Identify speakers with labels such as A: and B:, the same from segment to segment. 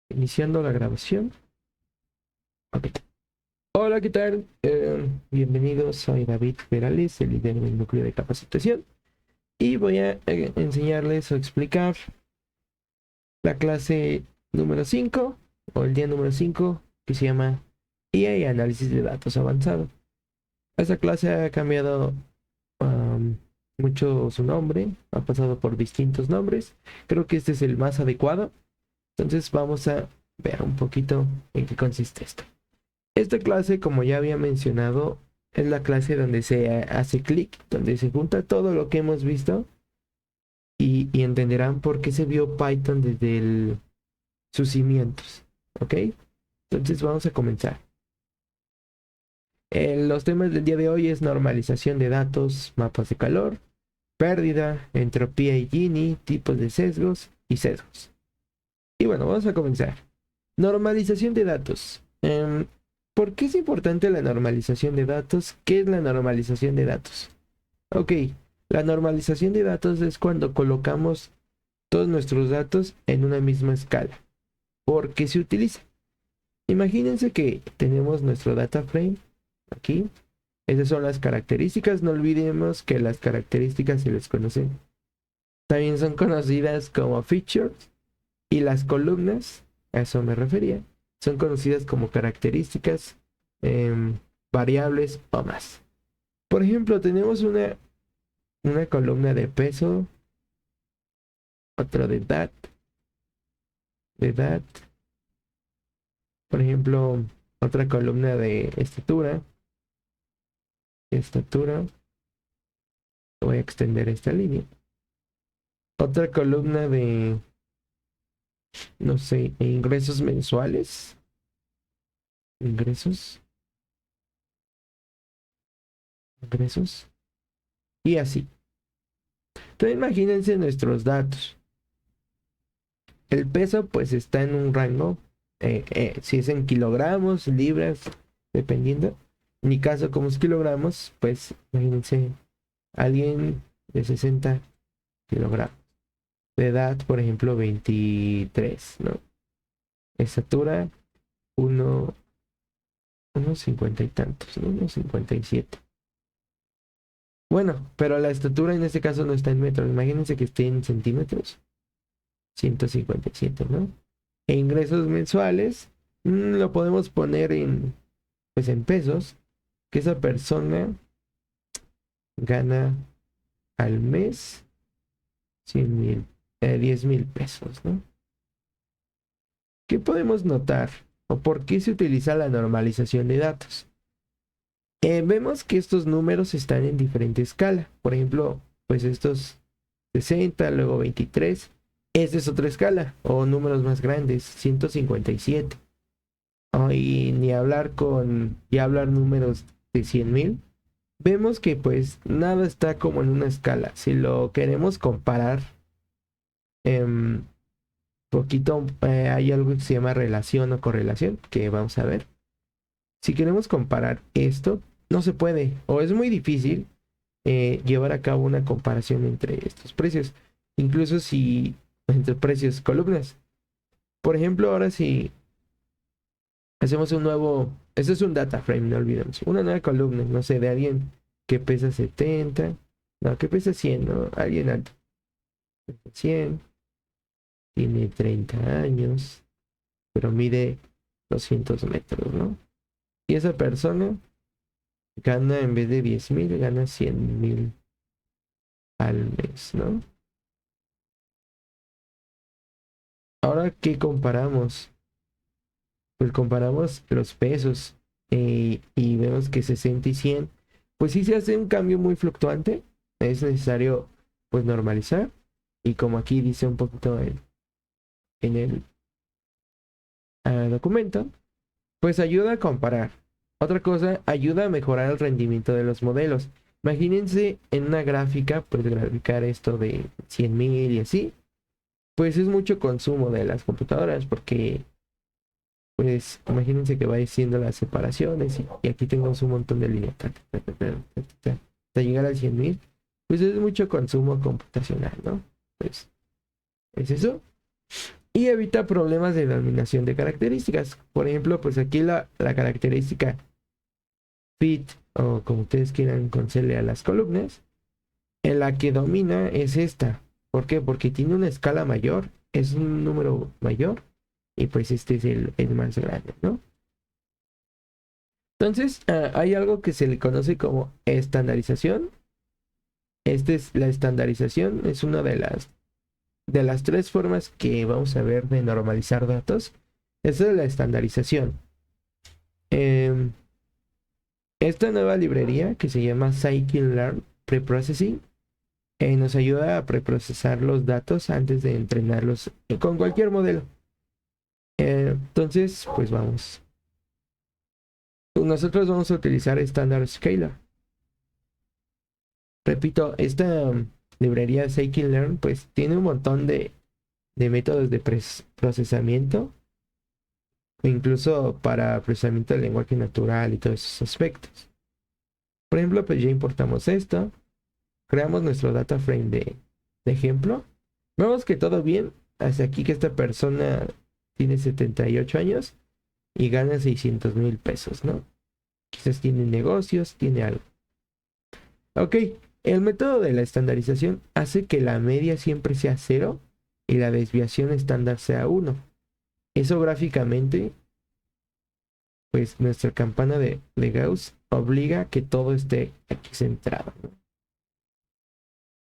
A: Iniciando la grabación. Ok. Hola, ¿qué tal? Bienvenidos, soy David Perales, el líder del núcleo de capacitación. Y voy a enseñarles o explicar la clase número 5 o el día número 5 que se llama IA y análisis de datos avanzado. Esta clase ha cambiado um, mucho su nombre, ha pasado por distintos nombres. Creo que este es el más adecuado. Entonces vamos a ver un poquito en qué consiste esto. Esta clase, como ya había mencionado, es la clase donde se hace clic, donde se junta todo lo que hemos visto y entenderán por qué se vio Python desde sus cimientos. ¿Ok? Entonces vamos a comenzar. Los temas del día de hoy es normalización de datos, mapas de calor, pérdida, entropía y Gini, tipos de sesgos y sesgos. Y bueno, vamos a comenzar. Normalización de datos. ¿Por qué es importante la normalización de datos? ¿Qué es la normalización de datos? Ok, la normalización de datos es cuando colocamos todos nuestros datos en una misma escala. ¿Por qué se utiliza? Imagínense que tenemos nuestro data frame aquí. Esas son las características. No olvidemos que las características se les conocen. También son conocidas como features. Y las columnas, a eso me refería, son conocidas como características, variables o más. Por ejemplo, tenemos una columna de peso, otra de edad, por ejemplo, otra columna de estatura, voy a extender esta línea, otra columna de, no sé, ingresos mensuales, ingresos, ingresos, y así. Entonces imagínense nuestros datos. El peso pues está en un rango, si es en kilogramos, libras, dependiendo. En mi caso, como es kilogramos, pues imagínense alguien de 60 kilogramos. De edad, por ejemplo, 23, ¿no? Estatura, uno, unos 50 y tantos, ¿no? Unos 57. Bueno, pero la estatura en este caso no está en metros. Imagínense que esté en centímetros. 157, ¿no? E ingresos mensuales, lo podemos poner pues en pesos, que esa persona gana al mes 100,000, 10,000 pesos, ¿no? ¿Qué podemos notar? ¿O por qué se utiliza la normalización de datos? Vemos que estos números están en diferente escala. Por ejemplo, pues estos 60, luego 23. Esta es otra escala, o números más grandes, 157. Oh, y ni hablar ya hablar números de 100,000. Vemos que pues nada está como en una escala. Si lo queremos comparar, um, poquito, hay algo que se llama relación o correlación, que vamos a ver. Si queremos comparar esto, no se puede, o es muy difícil llevar a cabo una comparación entre estos precios. Incluso si entre precios columnas. Por ejemplo, ahora si hacemos un nuevo, esto es un data frame, no olvidemos, una nueva columna, no sé, de alguien que pesa 70, no, que pesa 100, ¿no? Alguien alto, pesa 100, tiene 30 años, pero mide 200 metros, ¿no? Y esa persona gana, en vez de 10,000, gana 100,000 al mes, ¿no? Ahora, ¿qué comparamos? Pues comparamos los pesos, y vemos que 60 y 100, pues sí se hace un cambio muy fluctuante. Es necesario pues normalizar. Y como aquí dice un poquito en el documento, pues ayuda a comparar. Otra cosa, ayuda a mejorar el rendimiento de los modelos. Imagínense en una gráfica, pues graficar esto de 100,000 y así, pues es mucho consumo de las computadoras porque pues imagínense que va diciendo las separaciones y aquí tenemos un montón de líneas hasta llegar al 100,000, pues es mucho consumo computacional, ¿no? Pues es eso. y evita problemas de denominación de características. Por ejemplo, pues aquí la característica fit, o como ustedes quieran concederle a las columnas, en la que domina es esta. ¿Por qué? Porque tiene una escala mayor, es un número mayor, y pues este es el más grande, ¿no? Entonces, hay algo que se le conoce como estandarización. La estandarización, es una de las tres formas que vamos a ver de normalizar datos. Esa es la estandarización. Em, Esta nueva librería que se llama Scikit-Learn Preprocessing nos ayuda a preprocesar los datos antes de entrenarlos con cualquier modelo. Entonces, pues vamos. Nosotros vamos a utilizar Standard Scalar. Repito, esta librería Scikit-Learn pues tiene un montón de métodos de procesamiento, incluso para procesamiento del lenguaje natural y todos esos aspectos. Por ejemplo, pues ya importamos esto, creamos nuestro data frame de ejemplo. Vemos que todo bien, hasta aquí que esta persona tiene 78 años y gana 600,000 pesos, ¿no? Quizás tiene negocios, tiene algo. Ok, el método de la estandarización hace que la media siempre sea 0 y la desviación estándar sea 1. Eso gráficamente, pues nuestra campana de Gauss obliga a que todo esté aquí centrado, ¿no?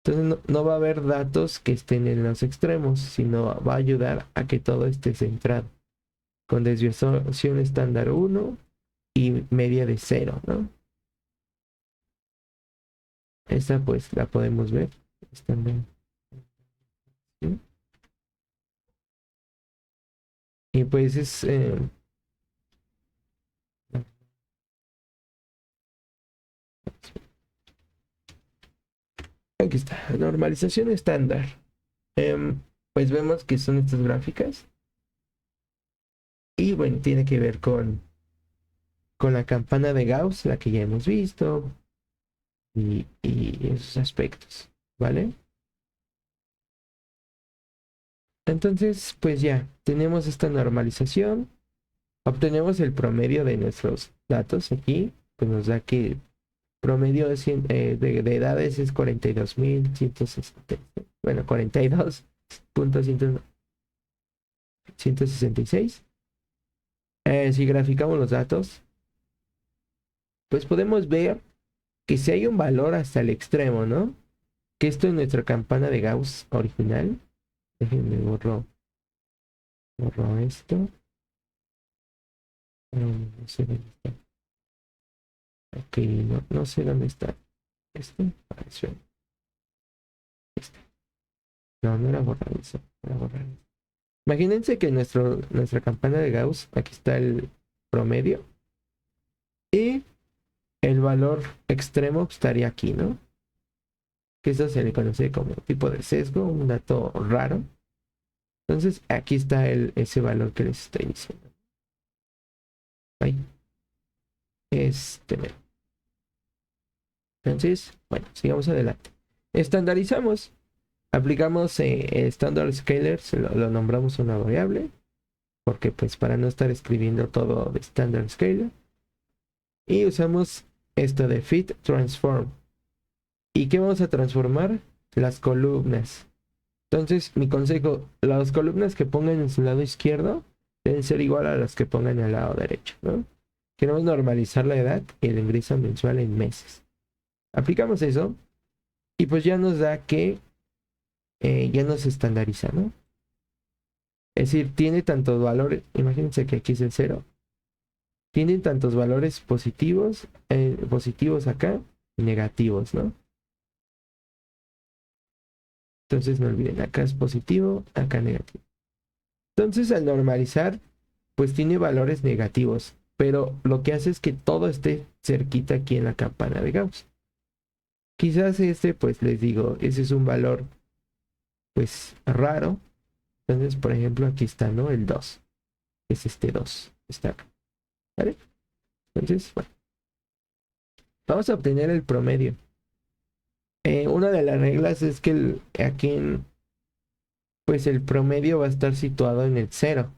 A: Entonces no va a haber datos que estén en los extremos, sino va a ayudar a que todo esté centrado, con desviación estándar 1 y media de 0, ¿no? Esta pues la podemos ver. Estándar. ¿Sí? Y pues es... aquí está, normalización estándar. Pues vemos que son estas gráficas. Y bueno, tiene que ver con la campana de Gauss, la que ya hemos visto, y esos aspectos, ¿vale? Entonces, pues ya, tenemos esta normalización, obtenemos el promedio de nuestros datos aquí, pues nos da que promedio de edades es 42,160, bueno, 42,166. Si graficamos los datos, pues podemos ver que si hay un valor hasta el extremo, ¿no? Que esto es nuestra campana de Gauss original. Déjenme borro esto. No sé dónde está. Ok, no sé dónde está. Este. Este. No era borrar eso. Era borrar eso. Imagínense que nuestra campana de Gauss, aquí está el promedio. Y el valor extremo estaría aquí, ¿no? Que eso se le conoce como tipo de sesgo, un dato raro. Entonces aquí está ese valor que les estoy diciendo. Ahí. Entonces, bueno, sigamos adelante. Estandarizamos. Aplicamos Standard Scalar, lo nombramos una variable, porque pues para no estar escribiendo todo de Standard Scalar. Y usamos esto de Fit Transform. ¿Y qué vamos a transformar? Las columnas. Entonces, mi consejo, las columnas que pongan en su lado izquierdo deben ser igual a las que pongan en el lado derecho, ¿no? Queremos normalizar la edad y el ingreso mensual en meses. Aplicamos eso y pues ya nos da que ya nos estandariza, ¿no? Es decir, tiene tantos valores, imagínense que aquí es el 0, tiene tantos valores positivos acá y negativos, ¿no? Entonces no olviden, acá es positivo, acá negativo. Entonces al normalizar, pues tiene valores negativos, pero lo que hace es que todo esté cerquita aquí en la campana de Gauss. Quizás pues les digo, ese es un valor, pues raro. Entonces, por ejemplo, aquí está, ¿no? El 2. Es este 2. Está acá. ¿Vale? Entonces, bueno. Vamos a obtener el promedio. Una de las reglas es que aquí pues el promedio va a estar situado en el cero.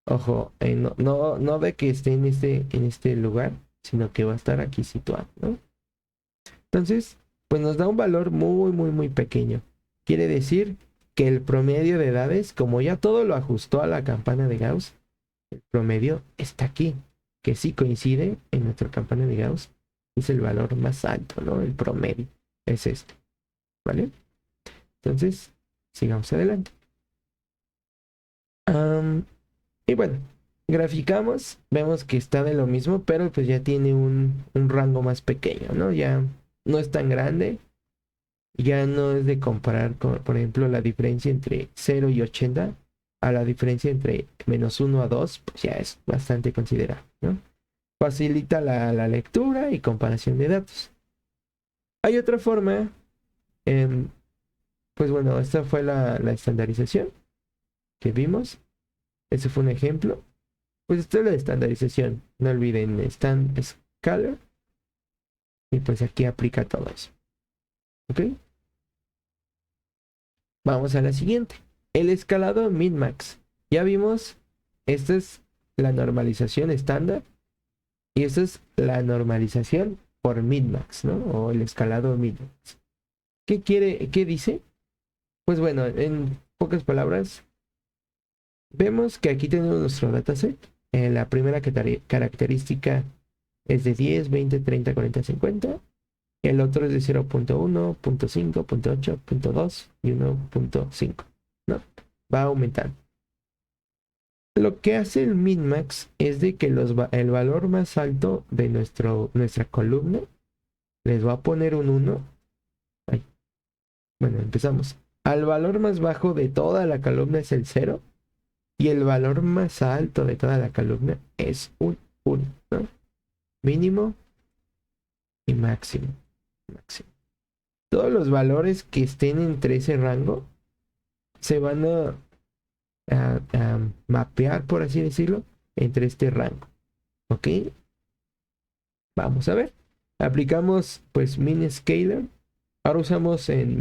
A: Ojo, no de que esté en este lugar, sino que va a estar aquí situado, ¿no? Entonces, pues nos da un valor muy pequeño. Quiere decir que el promedio de edades, como ya todo lo ajustó a la campana de Gauss, el promedio está aquí, que sí coincide en nuestra campana de Gauss, es el valor más alto, ¿no? El promedio es este, ¿vale? Entonces, sigamos adelante. Y bueno, graficamos, vemos que está de lo mismo, pero pues ya tiene un rango más pequeño, ¿no? Ya no es tan grande, ya no es de comparar con, por ejemplo, la diferencia entre 0 y 80 a la diferencia entre -1 a 2, pues ya es bastante considerable, ¿no? Facilita la lectura y comparación de datos. Hay otra forma, em, pues bueno, esta fue la estandarización que vimos. Ese fue un ejemplo. Pues esto es la estandarización. No olviden stand scalar. Y pues aquí aplica todo eso. ¿Ok? Vamos a la siguiente. El escalado min-max. Ya vimos, esta es la normalización estándar. Y esta es la normalización por min-max, ¿no? O el escalado min-max. ¿Qué dice? Pues bueno, en pocas palabras, vemos que aquí tenemos nuestro dataset. La primera característica es de 10, 20, 30, 40, 50. El otro es de 0.1, 0.5, 0.8, 0.2 y 1.5, ¿no? Va aumentando. Lo que hace el min-max es de que el valor más alto de nuestra columna les va a poner un 1. Ay, bueno, empezamos. Al valor más bajo de toda la columna es el 0 y el valor más alto de toda la columna es un 1, ¿no? Mínimo y máximo. Máximo. Todos los valores que estén entre ese rango se van a mapear, por así decirlo, entre este rango. ¿Ok? Vamos a ver. Aplicamos pues min scalar. Ahora usamos en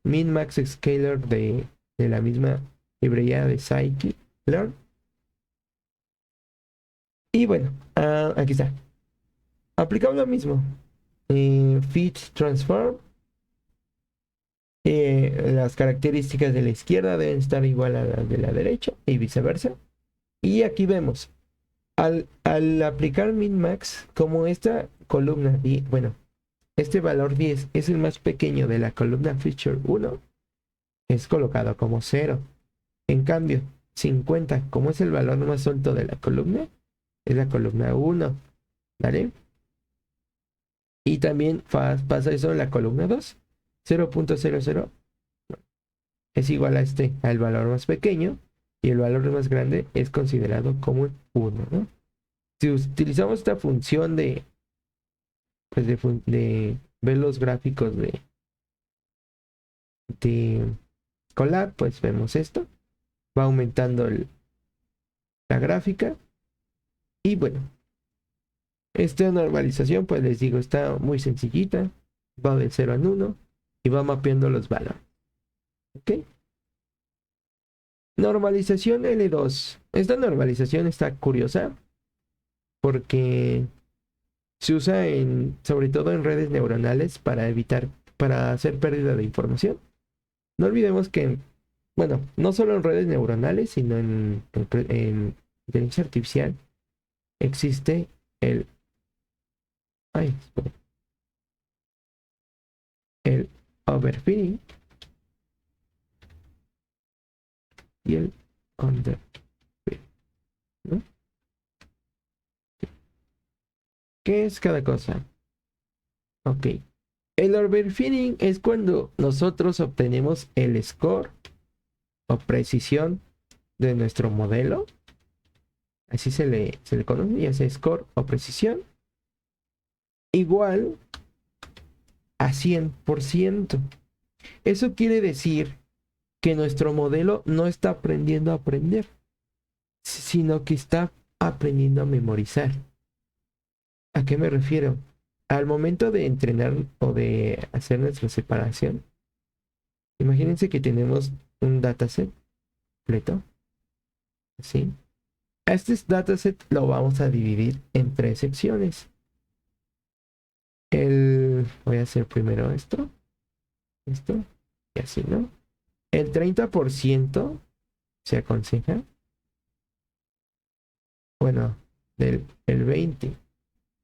A: min max scalar de la misma librería de scikit-learn. Y bueno, aquí está. Aplicamos lo mismo. Fit transform. Las características de la izquierda deben estar igual a las de la derecha y viceversa. Y aquí vemos, al aplicar min-max, como esta columna, y bueno, este valor 10 es el más pequeño de la columna feature 1, es colocado como 0. En cambio, 50, como es el valor más alto de la columna, es la columna 1, ¿vale? Y también pasa eso en la columna 2, 0.00 es igual a al valor más pequeño, y el valor más grande es considerado como el 1, ¿no? Si utilizamos esta función pues de ver los gráficos de Colab, pues vemos esto. Va aumentando la gráfica. Y bueno, esta normalización, pues les digo, está muy sencillita. Va del 0 al 1 y va mapeando los valores. ¿Ok? Normalización L2. Esta normalización está curiosa porque se usa sobre todo en redes neuronales para hacer pérdida de información. No olvidemos que, bueno, no solo en redes neuronales, sino en inteligencia artificial existe el, ay, espera, el overfitting y el underfitting, ¿no? ¿Qué es cada cosa? Ok. El overfitting es cuando nosotros obtenemos el score o precisión de nuestro modelo. Así se le conoce, ya sea score o precisión. Igual a 100%. Eso quiere decir que nuestro modelo no está aprendiendo a aprender, sino que está aprendiendo a memorizar. ¿A qué me refiero? Al momento de entrenar o de hacer nuestra separación, Imagínense que tenemos un dataset completo, ¿sí? A este dataset lo vamos a dividir en tres secciones. Voy a hacer primero esto y así, ¿no? El 30% se aconseja, bueno, del el 20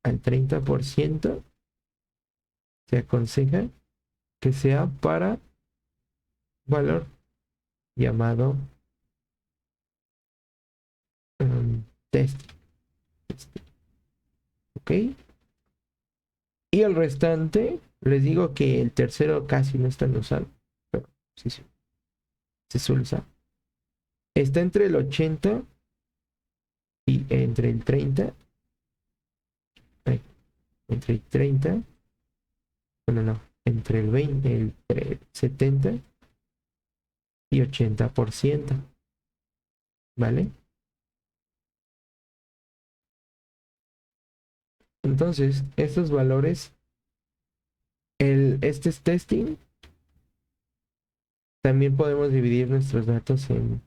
A: al 30% se aconseja que sea para valor llamado test, ¿ok? Y el restante, les digo que el tercero casi no está usado, pero sí, sí, se suele usar. Está entre el 80 y entre el 30, entre el 30, bueno, no, entre el 20, entre el 70 y 80%, ¿vale? Entonces, estos valores, este es testing, también podemos dividir nuestros datos en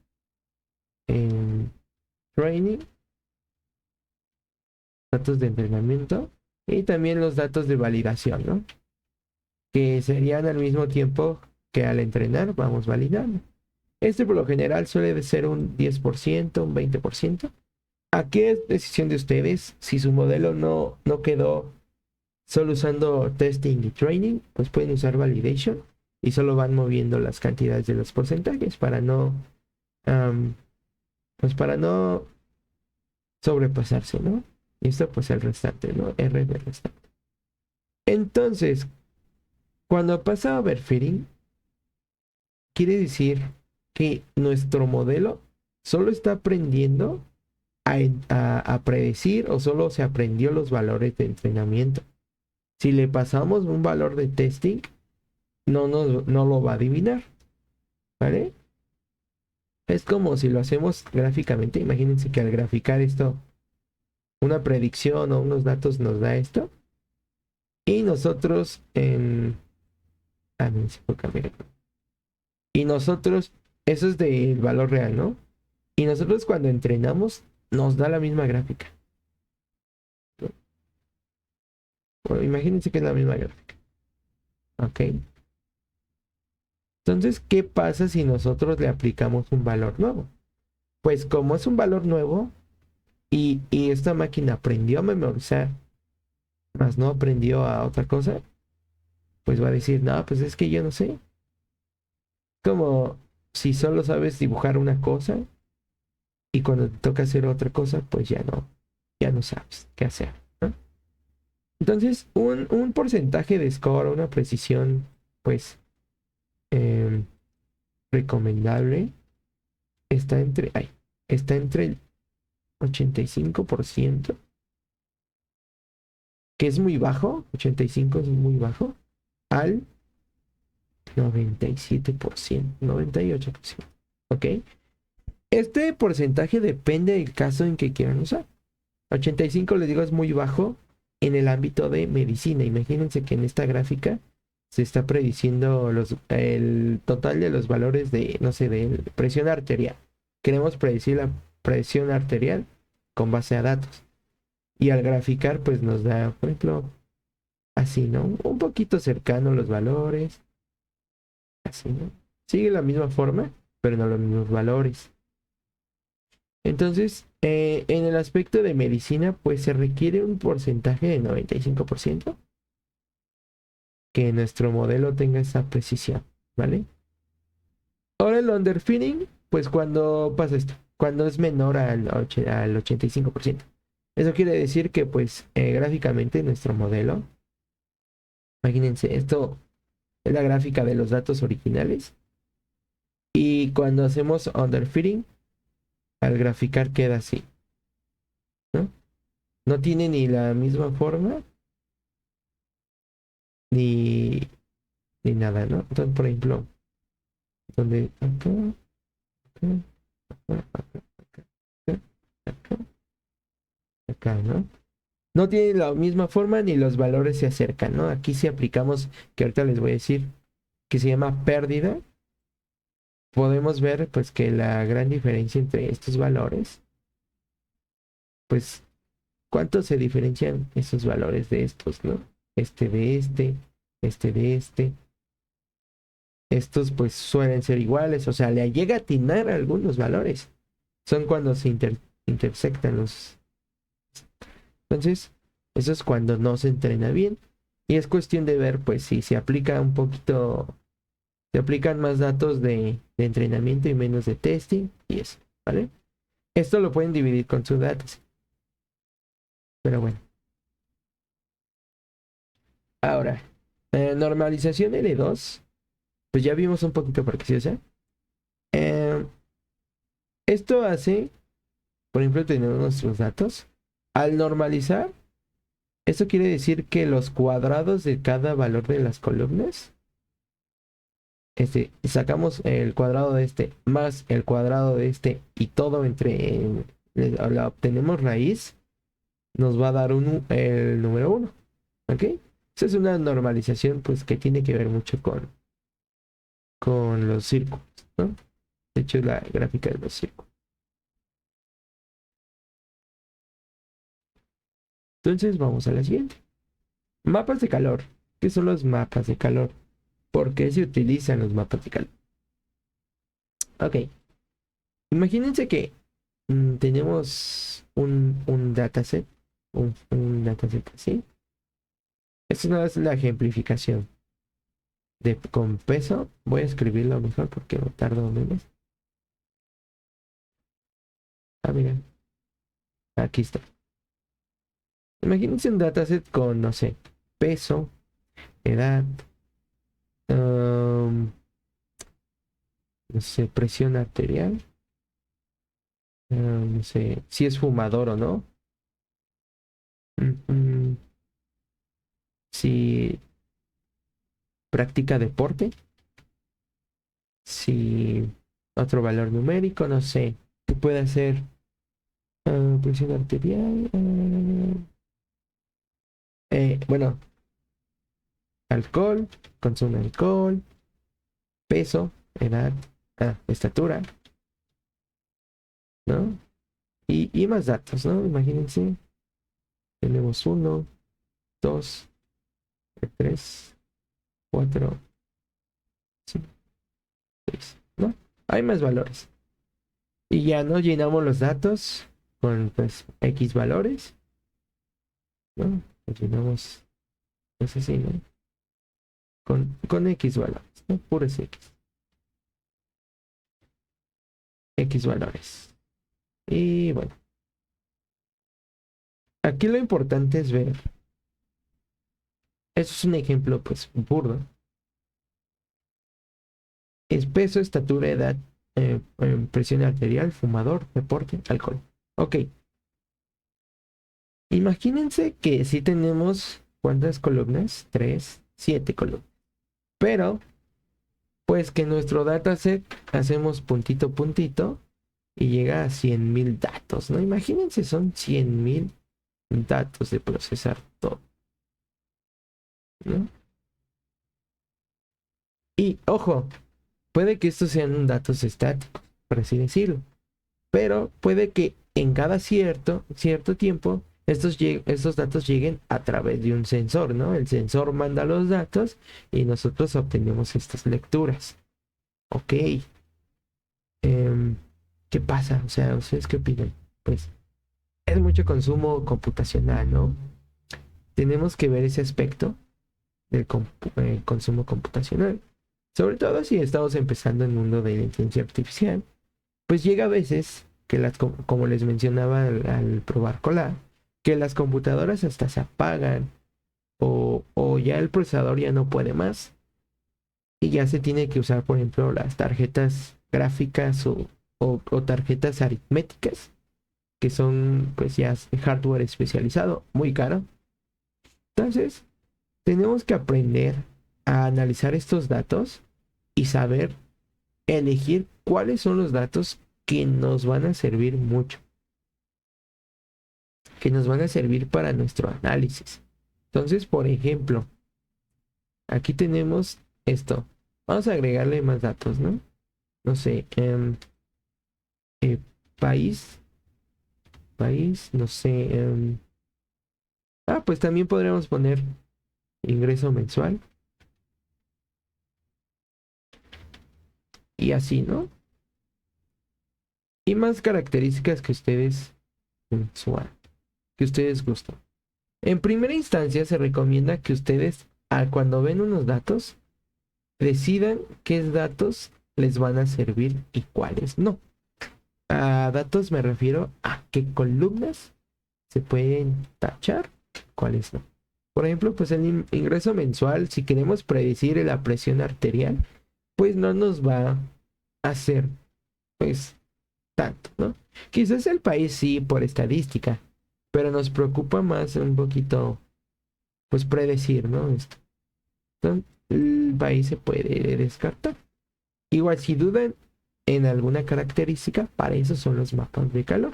A: training, datos de entrenamiento y también los datos de validación, ¿no? Que serían al mismo tiempo que al entrenar vamos validando. Este por lo general suele de ser un 10%, un 20%. Aquí es decisión de ustedes. Si su modelo no quedó solo usando testing y training, pues pueden usar validation y solo van moviendo las cantidades de los porcentajes para no, pues para no sobrepasarse, ¿no? Y esto pues el restante, ¿no? R del restante. Entonces, cuando pasa a overfitting, quiere decir que nuestro modelo solo está aprendiendo a predecir o solo se aprendió los valores de entrenamiento. Si le pasamos un valor de testing, no lo va a adivinar, ¿vale? Es como si lo hacemos gráficamente. Imagínense que al graficar esto, una predicción o unos datos nos da esto. Y nosotros y nosotros, eso es del valor real, ¿no? Y nosotros cuando entrenamos, nos da la misma gráfica. Bueno, imagínense que es la misma gráfica. ¿Ok? Entonces, ¿qué pasa si nosotros le aplicamos un valor nuevo? Pues como es un valor nuevo y esta máquina aprendió a memorizar, más no aprendió a otra cosa, pues va a decir, no, pues es que yo no sé. Como si solo sabes dibujar una cosa y cuando te toca hacer otra cosa, pues ya no sabes qué hacer, ¿no? Entonces, un porcentaje de score, una precisión, pues, eh, recomendable, está entre el 85%, que es muy bajo, 85 es muy bajo, al 97%, 98%, ¿ok? Este porcentaje depende del caso en que quieran usar. 85, les digo, es muy bajo en el ámbito de medicina. Imagínense que en esta gráfica se está prediciendo el total de los valores de, no sé, de presión arterial. Queremos predecir la presión arterial con base a datos. Y al graficar, pues nos da, por ejemplo, así, ¿no? Un poquito cercano los valores. Así, ¿no? Sigue la misma forma, pero no los mismos valores. Entonces, en el aspecto de medicina, pues se requiere un porcentaje de 95% que nuestro modelo tenga esa precisión, ¿vale? Ahora el underfitting, pues cuando pasa esto, cuando es menor al 85%. Eso quiere decir que, pues, gráficamente nuestro modelo, imagínense, esto es la gráfica de los datos originales. Y cuando hacemos underfitting, al graficar queda así, ¿no? No tiene ni la misma forma, ni, ni nada, ¿no? Entonces, por ejemplo, donde acá, ¿no? No tiene la misma forma ni los valores se acercan, ¿no? Aquí si aplicamos, que ahorita les voy a decir, que se llama pérdida, podemos ver pues que la gran diferencia entre estos valores, pues cuánto se diferencian esos valores de estos, ¿no? Este de este de este. Estos pues suelen ser iguales, o sea, le llega a atinar algunos valores. Son cuando se intersectan los. Entonces, eso es cuando no se entrena bien. Y es cuestión de ver, pues, si se aplica un poquito, se aplican más datos de entrenamiento y menos de testing y eso, ¿vale? Esto lo pueden dividir con sus datos. Pero bueno. Ahora, normalización L2, pues ya vimos un poquito por qué se usa. Esto hace, por ejemplo, tenemos nuestros datos. Al normalizar, esto quiere decir que los cuadrados de cada valor de las columnas, sacamos el cuadrado de este más el cuadrado de este y todo entre, la obtenemos raíz, nos va a dar el número 1. ¿Ok? Esa es una normalización pues que tiene que ver mucho con los círculos, ¿no? De hecho, es la gráfica de los círculos. Entonces vamos a la siguiente. Mapas de calor. ¿Qué son los mapas de calor? ¿Por qué se utilizan los mapas de calor? Ok. Imagínense que tenemos un dataset. Un dataset así. Esto no es la ejemplificación. Con peso. Voy a escribirlo mejor porque no tardo menos. Ah, miren. Aquí está. Imagínense un dataset con, no sé, peso, edad, no sé, presión arterial, no sé, si es fumador o no, si practica deporte, si otro valor numérico, no sé, ¿qué puede ser? Presión arterial, bueno, alcohol, consume alcohol, peso, edad, estatura, ¿no? Y más datos, ¿no? Imagínense, tenemos 1, 2, 3, 4, 5, 6, ¿no? Hay más valores. Y ya no llenamos los datos con pues X valores, ¿no? Los llenamos, pues así, ¿no? Con X valores, ¿no? Puros X. X valores. Y bueno, aquí lo importante es ver. Eso es un ejemplo, pues, burdo. Es peso, estatura, edad, presión arterial, fumador, deporte, alcohol. Ok. Imagínense que si tenemos, ¿cuántas columnas? 3, 7 columnas. Pero, pues que nuestro dataset hacemos puntito, puntito y llega a 100,000 datos, ¿no? Imagínense, son 100,000 datos de procesar todo, ¿no? Y ojo, puede que estos sean datos estáticos, por así decirlo, pero puede que en cada cierto tiempo estos datos lleguen a través de un sensor, ¿no? El sensor manda los datos y nosotros obtenemos estas lecturas. Ok. ¿Qué pasa? O sea, ¿ustedes qué opinan? Pues es mucho consumo computacional, ¿no? Tenemos que ver ese aspecto del consumo computacional. Sobre todo si estamos empezando en el mundo de la inteligencia artificial, pues llega a veces que como les mencionaba al probar colar, que las computadoras hasta se apagan o ya el procesador ya no puede más y ya se tiene que usar, por ejemplo, las tarjetas gráficas o tarjetas aritméticas, que son pues ya hardware especializado, muy caro. Entonces, tenemos que aprender a analizar estos datos y saber elegir cuáles son los datos que nos van a servir mucho, que nos van a servir para nuestro análisis. Entonces, por ejemplo, aquí tenemos esto. Vamos a agregarle más datos, ¿no? no sé, eh, país, no sé, pues también podríamos poner ingreso mensual y así, ¿no? Y más características que ustedes mensual, que ustedes gustan. En primera instancia se recomienda que ustedes, cuando ven unos datos, decidan qué datos les van a servir y cuáles no. A datos me refiero a qué columnas se pueden tachar, cuáles no. Por ejemplo, pues el ingreso mensual, si queremos predecir la presión arterial, pues no nos va a hacer, pues, tanto, ¿no? Quizás el país sí por estadística, pero nos preocupa más un poquito, pues, predecir, ¿no? Esto. Entonces, el país se puede descartar. Igual, si dudan en alguna característica, para eso son los mapas de calor.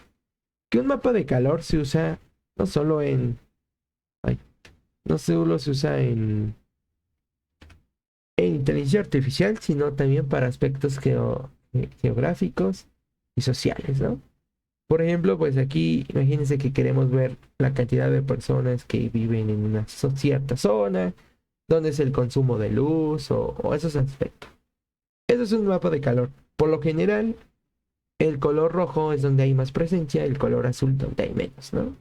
A: Que un mapa de calor se usa no solo en... Ay, no solo se usa en inteligencia artificial, sino también para aspectos geográficos y sociales, ¿no? Por ejemplo, pues aquí imagínense que queremos ver la cantidad de personas que viven en una cierta zona, dónde es el consumo de luz o esos aspectos. Eso es un mapa de calor. Por lo general, el color rojo es donde hay más presencia, el color azul donde hay menos, ¿no?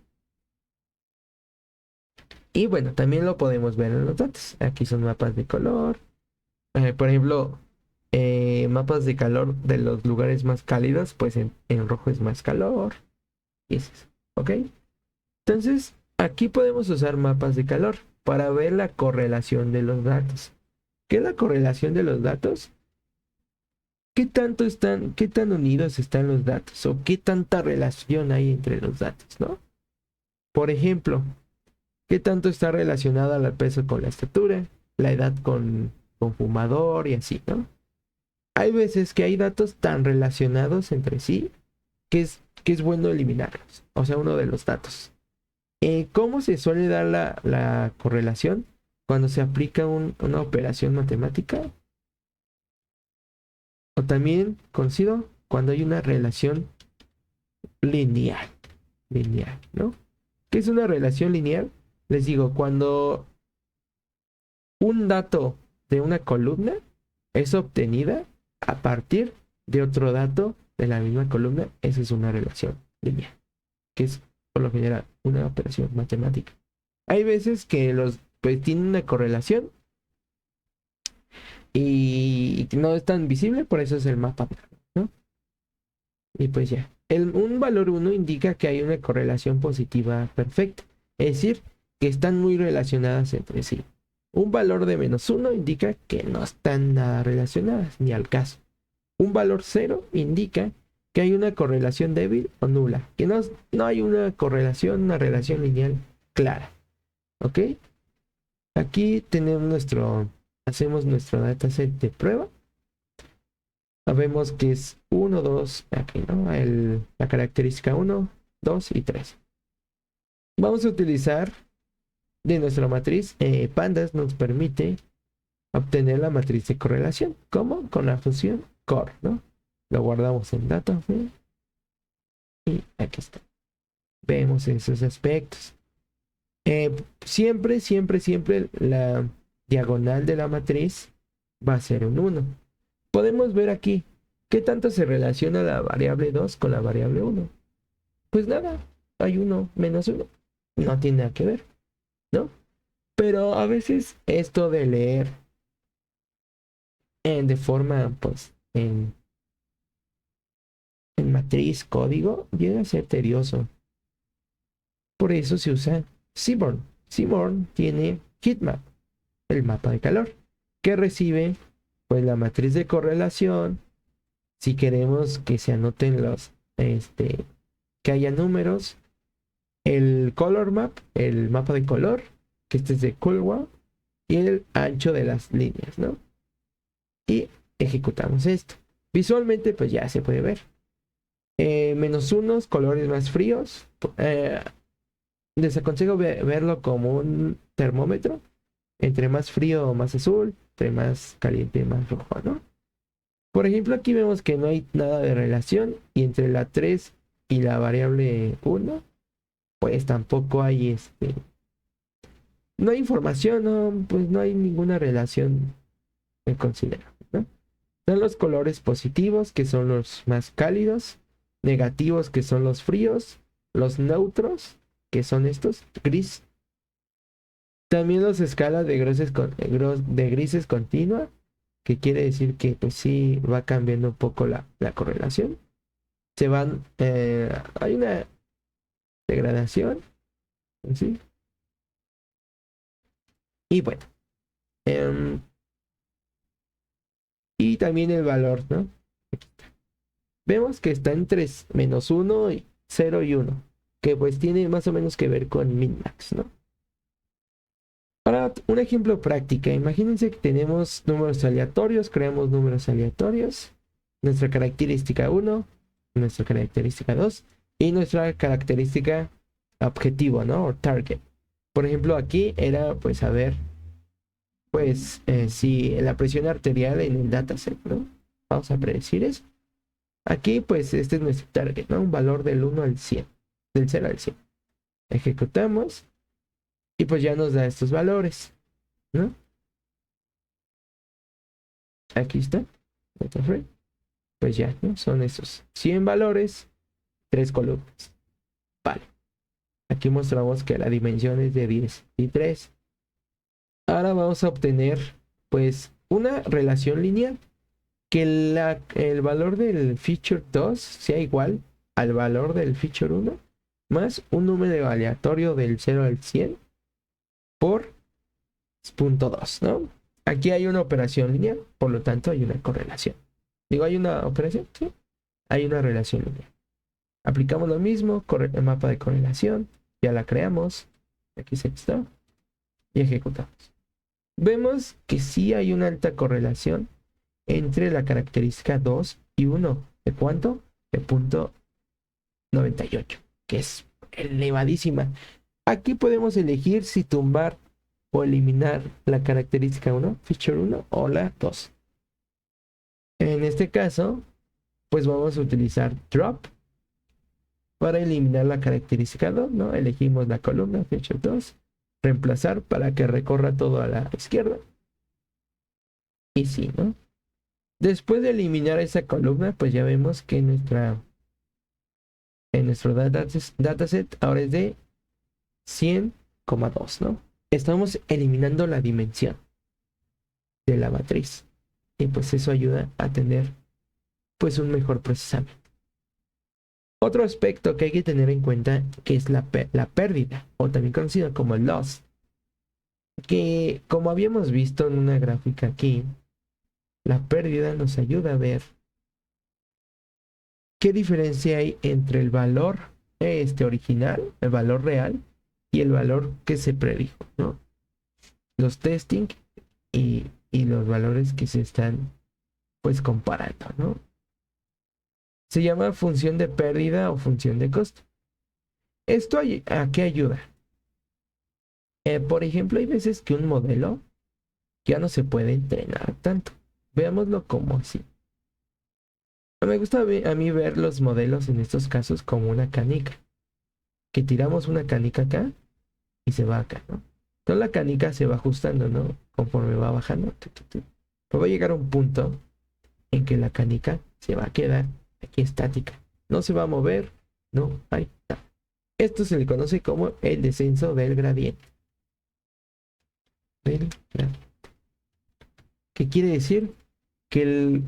A: Y bueno, también lo podemos ver en los datos. Aquí son mapas de color. Por ejemplo, mapas de calor de los lugares más cálidos, pues en rojo es más calor. Y es eso, ¿ok? Entonces, aquí podemos usar mapas de calor para ver la correlación de los datos. ¿Qué es la correlación de los datos? ¿Qué tan unidos están los datos? ¿O qué tanta relación hay entre los datos, ¿no? Por ejemplo, ¿qué tanto está relacionada el peso con la estatura? La edad con fumador y así, ¿no? Hay veces que hay datos tan relacionados entre sí que es bueno eliminarlos. O sea, uno de los datos. ¿Cómo se suele dar la correlación? Cuando se aplica una operación matemática. O también conocido cuando hay una relación lineal. Lineal, ¿no? ¿Qué es una relación lineal? Les digo, cuando un dato de una columna es obtenida a partir de otro dato de la misma columna, esa es una relación lineal, que es por lo general una operación matemática. Hay veces que los pues tienen una correlación y no es tan visible, por eso es el mapa, ¿no? Y pues ya. Un valor 1 indica que hay una correlación positiva perfecta, es decir, que están muy relacionadas entre sí. Un valor de -1 indica que no están nada relacionadas, ni al caso. Un valor 0 indica que hay una correlación débil o nula, que no hay una correlación, una relación lineal clara. ¿Ok? Aquí hacemos nuestro dataset de prueba. Vemos que es 1, 2, aquí, ¿no? La característica 1, 2 y 3. Vamos a utilizar de nuestra matriz, pandas nos permite obtener la matriz de correlación. ¿Cómo? Con la función core, ¿no? Lo guardamos en data y aquí está. Vemos esos aspectos. Siempre, siempre, siempre la diagonal de la matriz va a ser un 1. Podemos ver aquí qué tanto se relaciona la variable 2 con la variable 1. Pues nada, hay 1 menos 1. No tiene nada que ver, ¿no? Pero a veces esto de leer de forma, pues, en matriz, código, llega a ser tedioso. Por eso se usa Seaborn. Seaborn tiene heatmap, el mapa de calor, que recibe, pues, la matriz de correlación. Si queremos que se anoten que haya números, el color map, el mapa de color, que este es de Coolwell, y el ancho de las líneas, ¿no? Y ejecutamos esto. Visualmente, pues ya se puede ver. -1, colores más fríos. Les aconsejo verlo como un termómetro. Entre más frío, más azul. Entre más caliente, más rojo, ¿no? Por ejemplo, aquí vemos que no hay nada de relación y entre la 3 y la variable 1, pues tampoco hay no hay información, no, pues no hay ninguna relación en consideración, ¿no? Son los colores positivos, que son los más cálidos, negativos, que son los fríos, los neutros, que son estos, gris. También los escalas de grises continua, que quiere decir que pues sí va cambiando un poco la correlación. Se van, hay una degradación, ¿sí? Y bueno, em, y también el valor, ¿no? Vemos que está entre -1 y 0 y 1, que pues tiene más o menos que ver con min-max, ¿no? Para un ejemplo práctico, imagínense que tenemos números aleatorios, creamos números aleatorios, nuestra característica 1, nuestra característica 2 y nuestra característica objetivo, ¿no? O target. Por ejemplo, aquí era pues saber pues si la presión arterial en el dataset, ¿no? Vamos a predecir eso. Aquí pues este es nuestro target, ¿no? Un valor del 1 al 100, del 0 al 100. Ejecutamos y pues ya nos da estos valores, ¿no? Aquí está. Pues ya, ¿no? Son esos 100 valores, 3 columnas. Vale. Aquí mostramos que la dimensión es de 10 y 3. Ahora vamos a obtener pues una relación lineal. Que el valor del feature 2 sea igual al valor del feature 1 más un número aleatorio del 0 al 100 por 0.2, ¿no? Aquí hay una operación lineal, por lo tanto hay una correlación. Digo, ¿hay una operación? Sí. Hay una relación lineal. Aplicamos lo mismo, el mapa de correlación, ya la creamos, aquí se está, y ejecutamos. Vemos que sí hay una alta correlación entre la característica 2 y 1. ¿De cuánto? De 0.98, que es elevadísima. Aquí podemos elegir si tumbar o eliminar la característica 1, feature 1 o la 2. En este caso, pues vamos a utilizar drop para eliminar la característica 2, ¿no? Elegimos la columna feature 2, reemplazar para que recorra todo a la izquierda. Y sí, ¿no? Después de eliminar esa columna, pues ya vemos que en nuestro dataset ahora es de 100,2, ¿no? Estamos eliminando la dimensión de la matriz. Y pues eso ayuda a tener pues un mejor procesamiento. Otro aspecto que hay que tener en cuenta que es la pérdida, o también conocida como loss. Que como habíamos visto en una gráfica aquí, la pérdida nos ayuda a ver qué diferencia hay entre el valor original, el valor real, y el valor que se predijo, ¿no? Los testing y los valores que se están pues comparando, ¿no? Se llama función de pérdida o función de costo. ¿Esto a qué ayuda? Por ejemplo, hay veces que un modelo ya no se puede entrenar tanto. Veámoslo como así. Me gusta a mí ver los modelos en estos casos como una canica. Que tiramos una canica acá y se va acá, ¿no? Entonces la canica se va ajustando, ¿no? Conforme va bajando. Pero va a llegar a un punto en que la canica se va a quedar aquí estática. No se va a mover, no, ahí está. Esto se le conoce como el descenso del gradiente. ¿Qué quiere decir? Que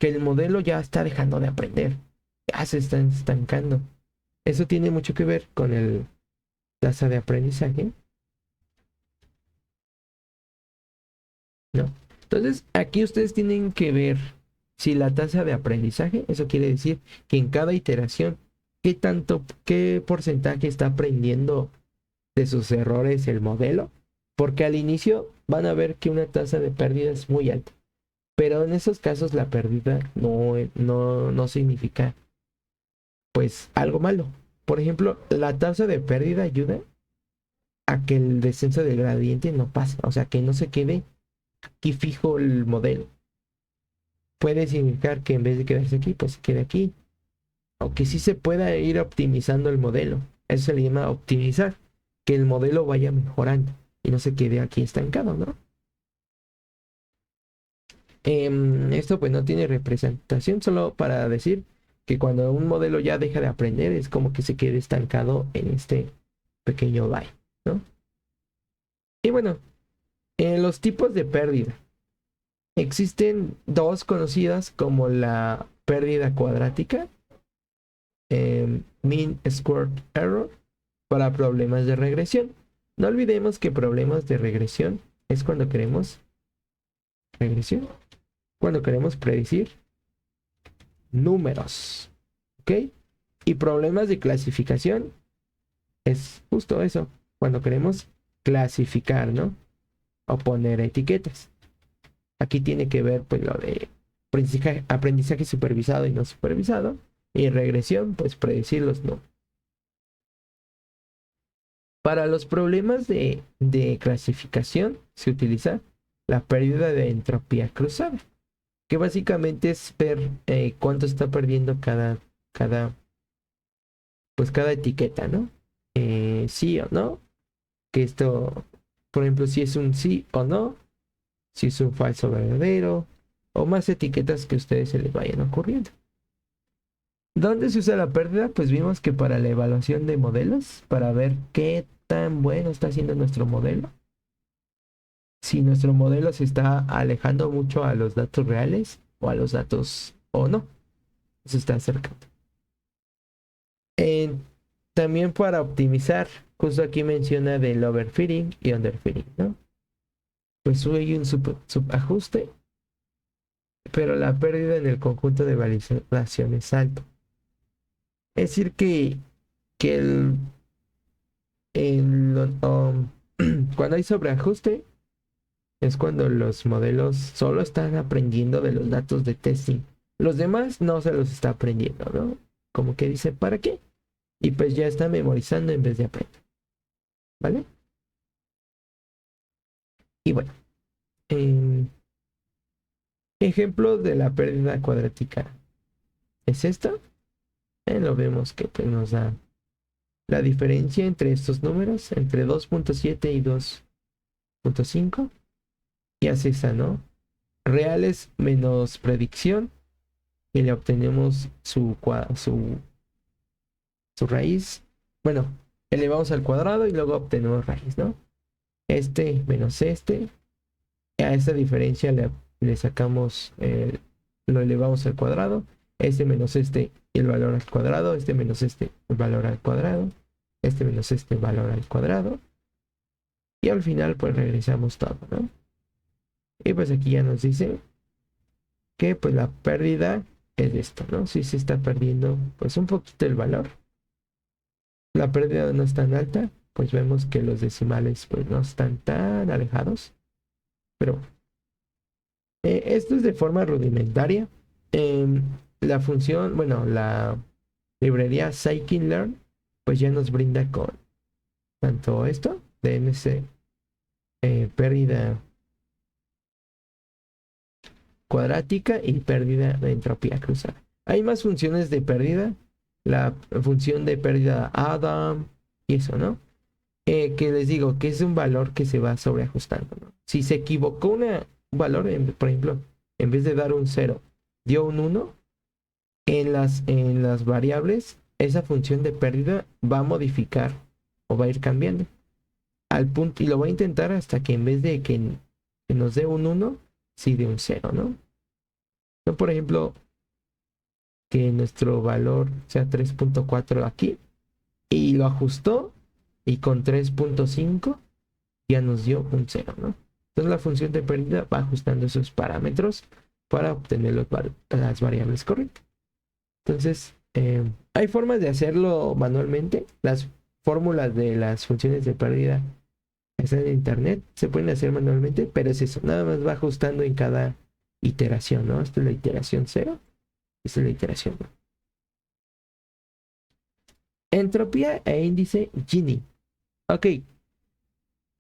A: el modelo ya está dejando de aprender. Ya se está estancando. Eso tiene mucho que ver con el tasa de aprendizaje, ¿no? Entonces, aquí ustedes tienen que ver si la tasa de aprendizaje, eso quiere decir que en cada iteración, qué porcentaje está aprendiendo de sus errores el modelo, porque al inicio van a ver que una tasa de pérdida es muy alta, pero en esos casos la pérdida no significa pues algo malo. Por ejemplo, la tasa de pérdida ayuda a que el descenso del gradiente no pase, o sea, que no se quede aquí fijo el modelo. puede significar que en vez de quedarse aquí, pues se quede aquí. O que sí se pueda ir optimizando el modelo. Eso se le llama optimizar. Que el modelo vaya mejorando y no se quede aquí estancado, ¿no? Esto pues no tiene representación, solo para decir que cuando un modelo ya deja de aprender es como que se quede estancado en este pequeño byte, ¿no? Y bueno, en los tipos de pérdida. Existen dos conocidas como la pérdida cuadrática, mean squared error, para problemas de regresión. No olvidemos que problemas de regresión es cuando queremos regresión, cuando queremos predecir números, ¿ok? Y problemas de clasificación es justo eso, cuando queremos clasificar, ¿no? O poner etiquetas. Aquí tiene que ver pues lo de aprendizaje supervisado y no supervisado. Y regresión, pues predecir los números. Para los problemas de clasificación se utiliza la pérdida de entropía cruzada, que básicamente es ver cuánto está perdiendo cada etiqueta, ¿no? Sí o no, que esto, por ejemplo, si es un sí o no, si es un falso verdadero, o más etiquetas que a ustedes se les vayan ocurriendo. ¿Dónde se usa la pérdida? Pues vimos que para la evaluación de modelos, para ver qué tan bueno está haciendo nuestro modelo. Si nuestro modelo se está alejando mucho a los datos reales o a los datos o no, se está acercando. Eh, También para optimizar, justo aquí menciona del overfitting y underfitting, ¿no? Pues hay un subajuste, pero la pérdida en el conjunto de validación es alto. Es decir, que cuando hay sobreajuste es cuando los modelos solo están aprendiendo de los datos de testing. Los demás no se los está aprendiendo, ¿no? Como que dice, ¿para qué? Y pues ya está memorizando en vez de aprender, ¿vale? Y bueno, eh, ejemplo de la pérdida cuadrática es esta. Lo vemos que pues, nos da la diferencia entre estos números, entre 2.7 y 2.5. Y hace esa, ¿no? Reales menos predicción. Y le obtenemos su raíz. Bueno, elevamos al cuadrado y luego obtenemos raíz, ¿no? Este menos este. A esta diferencia le sacamos, lo elevamos al cuadrado. Este menos este, el valor al cuadrado. Este menos este, el valor al cuadrado. Este menos este, el valor al cuadrado. Y al final, pues regresamos todo, ¿no? Y pues aquí ya nos dice que pues la pérdida es esto, ¿no? Si se está perdiendo pues un poquito el valor. La pérdida no es tan alta, pues vemos que los decimales pues no están tan alejados. Pero esto es de forma rudimentaria. La función, bueno, la librería scikit-learn pues ya nos brinda con tanto esto, DNS, pérdida cuadrática y pérdida de entropía cruzada. Hay más funciones de pérdida, la función de pérdida Adam y eso, ¿no? Que les digo que es un valor que se va sobreajustando, ¿no? Si se equivocó un valor, por ejemplo, en vez de dar un 0, dio un 1, en las variables, esa función de pérdida va a modificar o va a ir cambiando al punto, y lo voy a intentar hasta que en vez de que nos dé un 1, sí dé un 0, ¿no? No, por ejemplo, que nuestro valor sea 3.4 aquí y lo ajustó y con 3.5 ya nos dio un 0, ¿no? Entonces la función de pérdida va ajustando esos parámetros para obtener las variables correctas. Entonces, hay formas de hacerlo manualmente. Las fórmulas de las funciones de pérdida están en internet, se pueden hacer manualmente, pero es eso, nada más va ajustando en cada iteración, ¿no? Esta es la iteración 0, esta es la iteración 1. Entropía e índice Gini. Ok,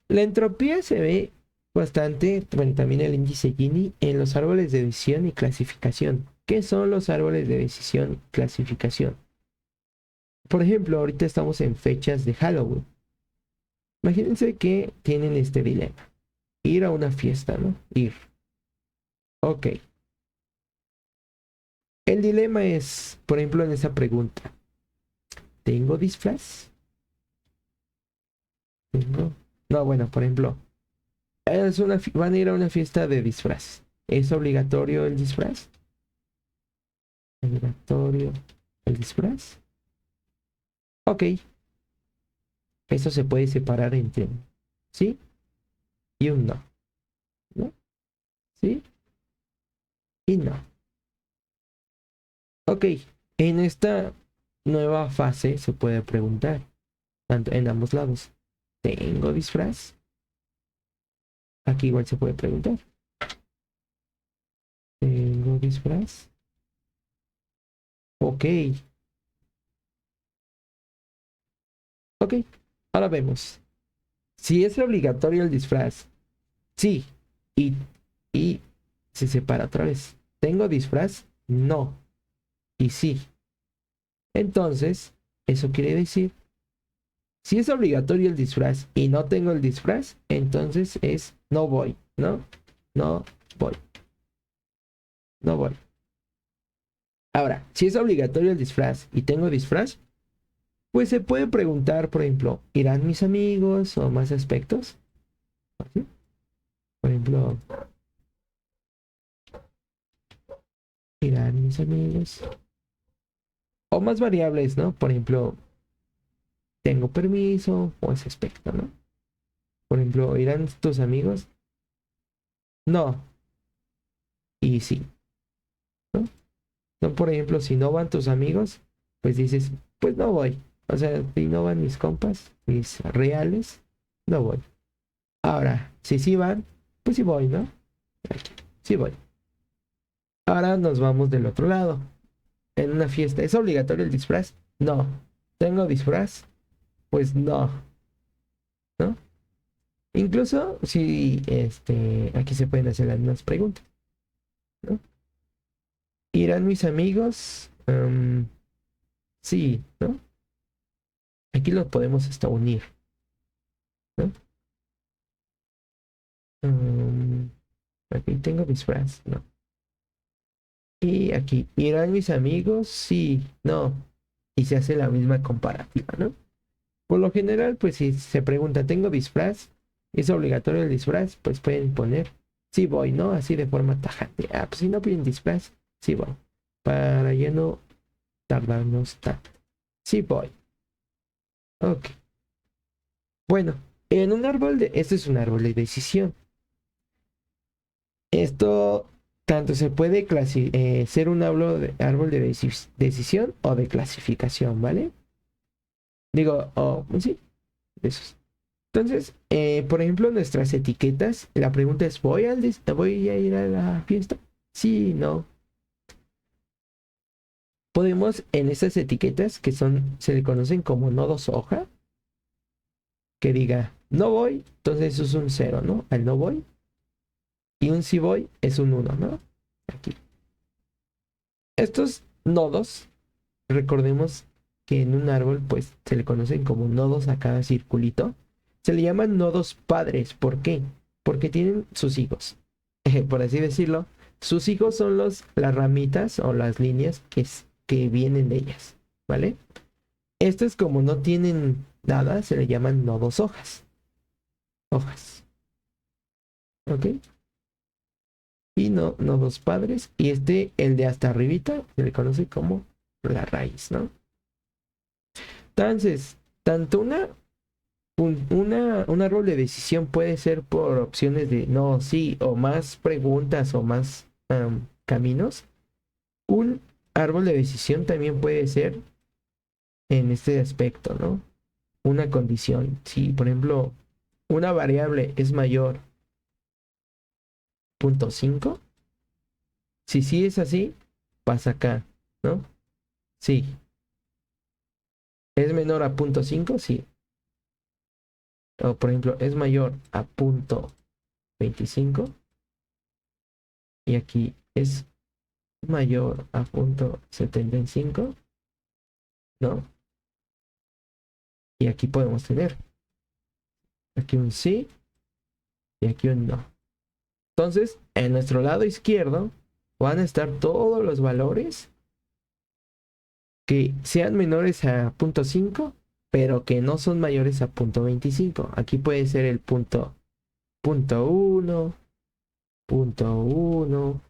A: la entropía se ve bastante, bueno, también el índice Gini en los árboles de decisión y clasificación. ¿Qué son los árboles de decisión y clasificación? Por ejemplo, ahorita estamos en fechas de Halloween. Imagínense que tienen este dilema. Ir a una fiesta, ¿no? Ir. Ok. El dilema es, por ejemplo, en esa pregunta. ¿Tengo disfraz? ¿Tengo? No, bueno, por ejemplo, van a ir a una fiesta de disfraz. ¿Es obligatorio el disfraz? ¿Obligatorio el disfraz? Ok. Eso se puede separar entre sí y un no. ¿No? Sí y no. Ok. En esta nueva fase se puede preguntar, tanto en ambos lados. ¿Tengo disfraz? Aquí igual se puede preguntar. ¿Tengo disfraz? Ok. Ok. Ahora vemos. Si es obligatorio el disfraz, sí. Y, y se separa otra vez. ¿Tengo disfraz? No. Y sí. Entonces, eso quiere decir, si es obligatorio el disfraz y no tengo el disfraz, entonces es no voy, ¿no? No voy. No voy. Ahora, si es obligatorio el disfraz y tengo disfraz, pues se puede preguntar, por ejemplo, ¿irán mis amigos o más aspectos? ¿Sí? Por ejemplo, ¿irán mis amigos? O más variables, ¿no? Por ejemplo, ¿tengo permiso o ese aspecto, ¿no? Por ejemplo, ¿irán tus amigos? No. Y sí, ¿no? No, por ejemplo, si no van tus amigos, pues dices, pues no voy. O sea, si no van mis compas, mis reales, no voy. Ahora, si sí van, pues sí voy, ¿no? Sí voy. Ahora nos vamos del otro lado. En una fiesta, ¿es obligatorio el disfraz? No. ¿Tengo disfraz? Pues no, ¿no? Incluso si aquí se pueden hacer las mismas preguntas, ¿no? ¿Irán mis amigos? Sí, ¿no? Aquí lo podemos hasta unir, ¿no? Aquí tengo disfraz, ¿no? Y aquí, ¿irán mis amigos? Sí, no. Y se hace la misma comparativa, ¿no? Por lo general, pues si se pregunta, ¿tengo disfraz? ¿Es obligatorio el disfraz? Pues pueden poner, sí voy, ¿no? Así de forma tajante. Ah, pues si no piden disfraz, sí voy. Para ya no tardarnos tanto. Sí voy. Ok. Bueno, en un árbol de... Esto es un árbol de decisión. Esto tanto se puede ser un árbol de decisión o de clasificación, ¿vale? Digo, sí, de esos. Entonces, por ejemplo, nuestras etiquetas, la pregunta es, ¿voy a ir a la fiesta? Sí, no. Podemos en estas etiquetas que se le conocen como nodos hoja, que diga, no voy, entonces eso es un cero, ¿no? Al no voy. Y un sí voy es un uno, ¿no? Aquí. Estos nodos, recordemos que en un árbol, pues se le conocen como nodos a cada circulito. Se le llaman nodos padres. ¿Por qué? Porque tienen sus hijos. Por así decirlo, sus hijos son las ramitas o las líneas que vienen de ellas, ¿vale? Estos como no tienen nada, se le llaman nodos hojas. Hojas, ¿ok? Y no, nodos padres. Y el de hasta arribita, se le conoce como la raíz, ¿no? Entonces, tanto un árbol de decisión puede ser por opciones de no, sí, o más preguntas o más caminos. Un árbol de decisión también puede ser en este aspecto, ¿no? Una condición. Si, por ejemplo, una variable es mayor 0.5, si sí es así, pasa acá, ¿no? Sí. ¿Es menor a 0.5? Sí. O, por ejemplo, es mayor a 25 y aquí es mayor a 0.75, ¿no? Y aquí podemos tener aquí un sí y aquí un no. Entonces, en nuestro lado izquierdo van a estar todos los valores que sean menores a 0.5, pero que no son mayores a 0.25. Aquí puede ser el punto 1, punto 1,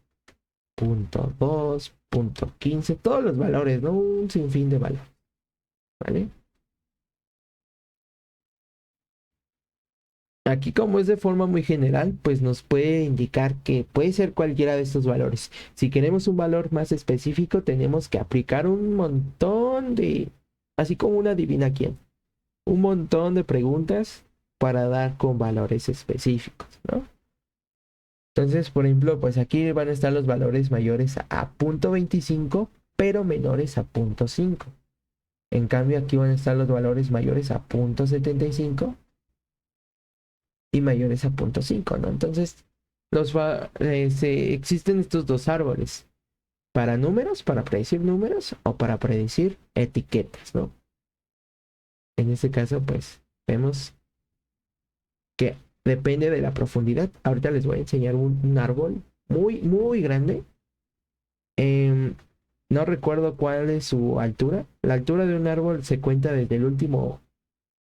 A: punto 2, punto 15, todos los valores, ¿no? Un sinfín de valores, ¿vale? Aquí como es de forma muy general, pues nos puede indicar que puede ser cualquiera de estos valores. Si queremos un valor más específico, tenemos que aplicar un montón de, así como una adivina quién, un montón de preguntas para dar con valores específicos, ¿no? Entonces, por ejemplo, pues aquí van a estar los valores mayores a 0.25, pero menores a 0.5. En cambio, aquí van a estar los valores mayores a 0.75 y mayores a 0.5, ¿no? Entonces, existen estos dos árboles, para números, para predecir números o para predecir etiquetas, ¿no? En este caso, pues, vemos que depende de la profundidad. Ahorita les voy a enseñar un árbol muy, muy grande. No recuerdo cuál es su altura. La altura de un árbol se cuenta desde el último,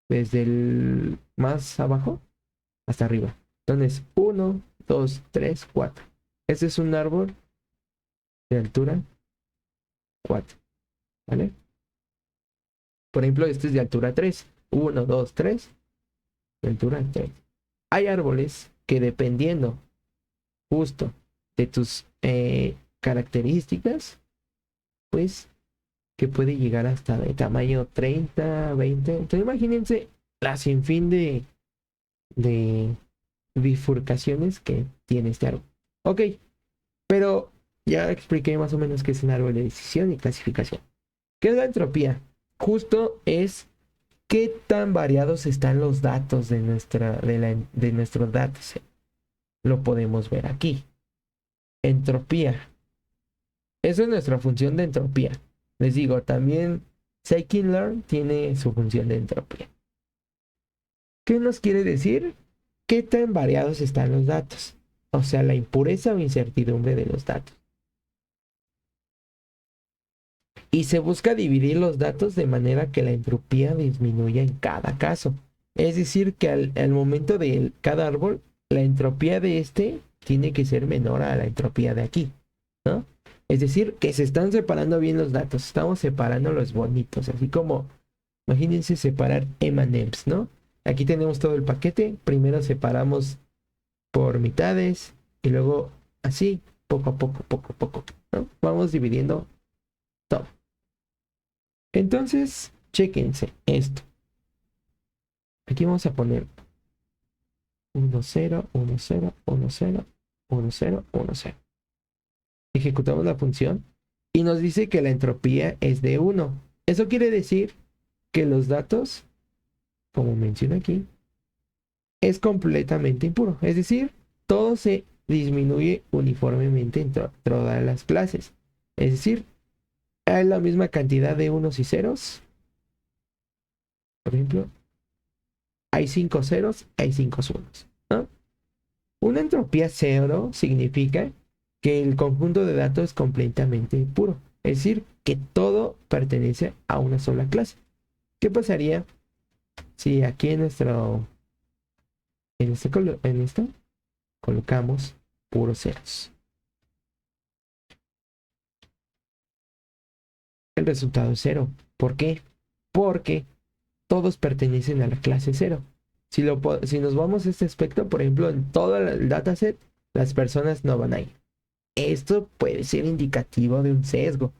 A: desde el más abajo hasta arriba. Entonces, 1, 2, 3, 4. Este es un árbol de altura 4, ¿vale? Por ejemplo, este es de altura 3. 1, 2, 3, de altura 3. Hay árboles que dependiendo justo de tus características, pues que puede llegar hasta de tamaño 30, 20. Entonces imagínense la sinfín de bifurcaciones que tiene este árbol. Ok, pero ya expliqué más o menos qué es un árbol de decisión y clasificación. ¿Qué es la entropía? Justo es qué tan variados están los datos de nuestro dataset. Lo podemos ver aquí. Entropía. Esa es nuestra función de entropía. Les digo, también scikit-learn tiene su función de entropía. ¿Qué nos quiere decir? ¿Qué tan variados están los datos? O sea, la impureza o incertidumbre de los datos. Y se busca dividir los datos de manera que la entropía disminuya en cada caso. Es decir, que al momento de cada árbol, la entropía de este tiene que ser menor a la entropía de aquí, ¿no? Es decir, que se están separando bien los datos, estamos separando los bonitos, así como, imagínense separar M&M's, ¿no? Aquí tenemos todo el paquete, primero separamos por mitades y luego así, poco a poco, ¿no? Vamos dividiendo todo. Entonces, chéquense esto. Aquí vamos a poner 1, 0, 1, 0, 1, 0, 1, 0, 1, 0. Ejecutamos la función y nos dice que la entropía es de 1. Eso quiere decir que los datos, como menciona aquí, es completamente impuro. Es decir, todo se disminuye uniformemente en todas las clases. Es decir, hay la misma cantidad de unos y ceros. Por ejemplo, hay 5 ceros, hay 5 unos, ¿no? Una entropía cero significa que el conjunto de datos es completamente puro. Es decir, que todo pertenece a una sola clase. ¿Qué pasaría si aquí en esto colocamos puros ceros? El resultado es cero. ¿Por qué? Porque todos pertenecen a la clase cero. Si nos vamos a este aspecto, por ejemplo, en todo el dataset, las personas no van a ir. Esto puede ser indicativo de un sesgo,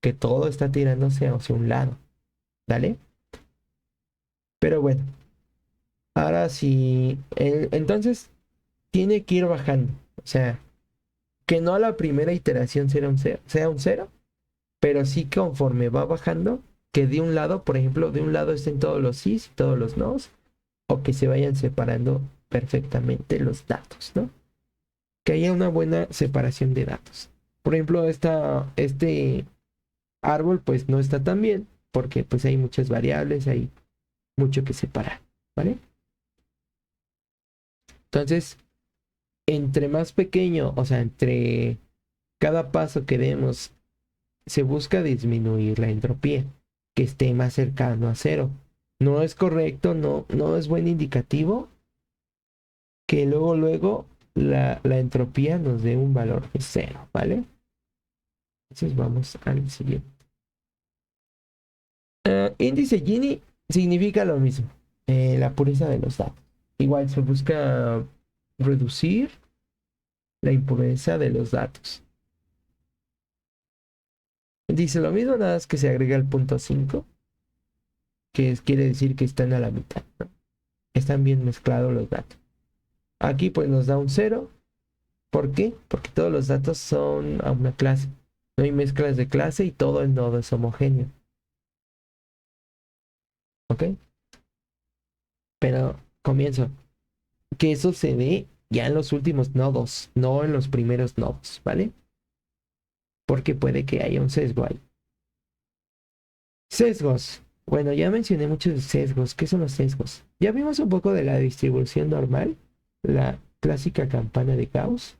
A: que todo está tirándose hacia un lado. ¿Vale? Pero bueno, ahora sí, entonces tiene que ir bajando. O sea, que no a la primera iteración sea un cero, pero sí conforme va bajando, que de un lado, por ejemplo, de un lado estén todos los sís y todos los nos, o que se vayan separando perfectamente los datos, ¿no? Que haya una buena separación de datos. Por ejemplo, este árbol pues no está tan bien porque pues hay muchas variables, hay mucho que separar, ¿vale? Entonces, entre más pequeño, o sea, entre cada paso que demos, se busca disminuir la entropía, que esté más cercano a cero. No es correcto, no es buen indicativo que luego la entropía nos dé un valor de cero, ¿vale? Entonces vamos al siguiente. Índice Gini significa lo mismo, la pureza de los datos. Igual se busca reducir la impureza de los datos. Dice lo mismo, nada más que se agrega el punto 5, quiere decir que están a la mitad, ¿no? Están bien mezclados los datos. Aquí pues nos da un 0. ¿Por qué? Porque todos los datos son a una clase. No hay mezclas de clase y todo el nodo es homogéneo. ¿Ok? Pero comienzo. Que eso se dé ya en los últimos nodos, no en los primeros nodos, ¿vale? Porque puede que haya un sesgo ahí. Sesgos. Bueno, ya mencioné muchos sesgos. ¿Qué son los sesgos? Ya vimos un poco de la distribución normal, la clásica campana de Gauss,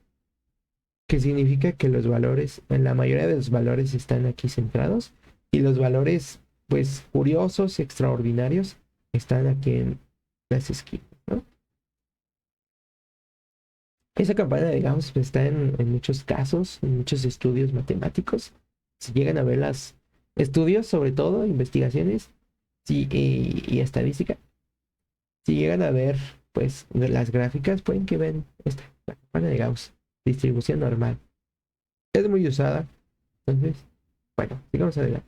A: que significa que los valores, en la mayoría de los valores están aquí centrados y los valores, pues, curiosos, extraordinarios, están aquí en las esquinas, ¿no? Esa campana de Gauss pues, está en muchos casos, en muchos estudios matemáticos. Si llegan a ver los estudios, sobre todo, investigaciones sí, y estadística, si llegan a ver pues las gráficas, pueden que ven esta, la campana de Gauss, distribución normal. Es muy usada. Entonces, bueno, sigamos adelante.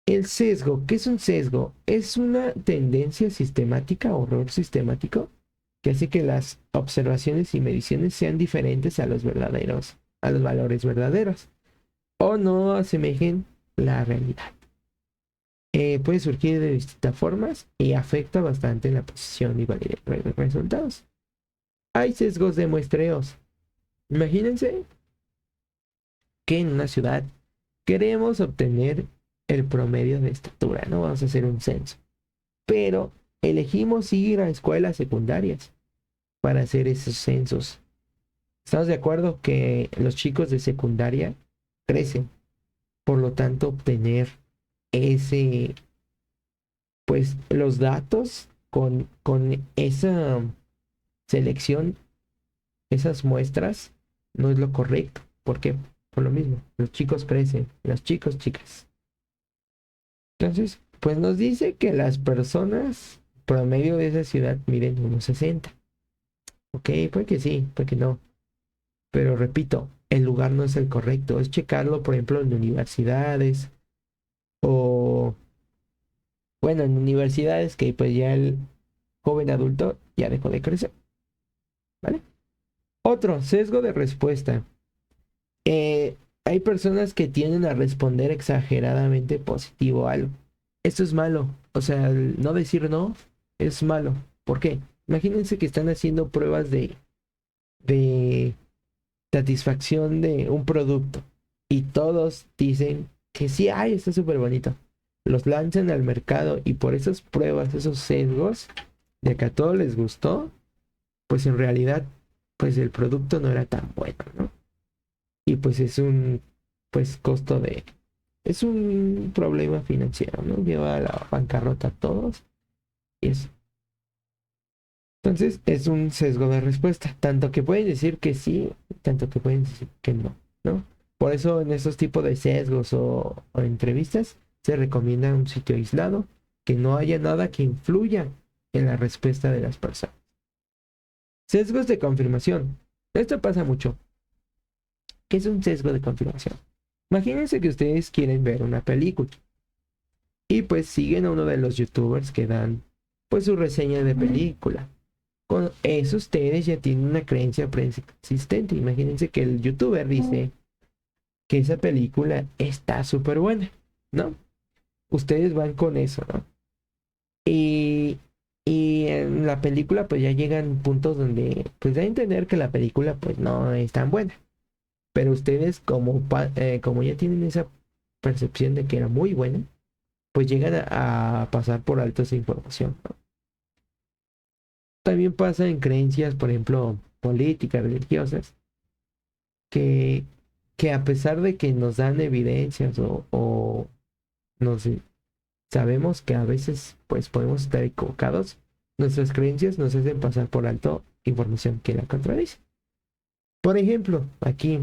A: El sesgo, ¿qué es un sesgo? Es una tendencia sistemática o error sistemático que hace que las observaciones y mediciones sean diferentes a los verdaderos, a los valores verdaderos, o no asemejen la realidad. Puede surgir de distintas formas y afecta bastante la precisión y validez de los resultados. Hay sesgos de muestreos. Imagínense que en una ciudad queremos obtener el promedio de estatura, ¿no? Vamos a hacer un censo. Pero elegimos ir a escuelas secundarias para hacer esos censos. ¿Estamos de acuerdo que los chicos de secundaria crecen? Por lo tanto, obtener ese, pues los datos con esa selección, esas muestras, no es lo correcto. ¿Por qué? Por lo mismo, los chicos crecen, los chicos, chicas. Entonces, pues nos dice que las personas promedio de esa ciudad miden 1,60. Ok, puede que sí, puede que no. Pero repito, el lugar no es el correcto. Es checarlo, por ejemplo, en universidades o, bueno, en universidades que pues ya el joven adulto ya dejó de crecer. ¿Vale? Otro, sesgo de respuesta. Hay personas que tienden a responder exageradamente positivo a algo. Esto es malo. O sea, el no decir no es malo. ¿Por qué? Imagínense que están haciendo pruebas de satisfacción de un producto y todos dicen que sí, ay, está súper bonito. Los lanzan al mercado y por esas pruebas, esos sesgos de que a todos les gustó, pues en realidad, pues el producto no era tan bueno, ¿no? Y pues es un, pues costo de, es un problema financiero, ¿no? Lleva a la bancarrota a todos y eso. Entonces es un sesgo de respuesta, tanto que pueden decir que sí, tanto que pueden decir que no, ¿no? Por eso en esos tipos de sesgos o entrevistas se recomienda un sitio aislado, que no haya nada que influya en la respuesta de las personas. Sesgos de confirmación. Esto pasa mucho. ¿Qué es un sesgo de confirmación? Imagínense que ustedes quieren ver una película y pues siguen a uno de los youtubers que dan pues su reseña de película. Con eso ustedes ya tienen una creencia preexistente. Imagínense que el youtuber dice que esa película está súper buena, ¿no? Ustedes van con eso, ¿no? Y, y en la película pues ya llegan puntos donde pues da a entender que la película pues no es tan buena. Pero ustedes como ya tienen esa percepción de que era muy buena, pues llegan a pasar por alto esa información, ¿no? También pasa en creencias, por ejemplo, políticas, religiosas, que, que a pesar de que nos dan evidencias o nos sabemos que a veces pues podemos estar equivocados, nuestras creencias nos hacen pasar por alto información que la contradice. Por ejemplo, aquí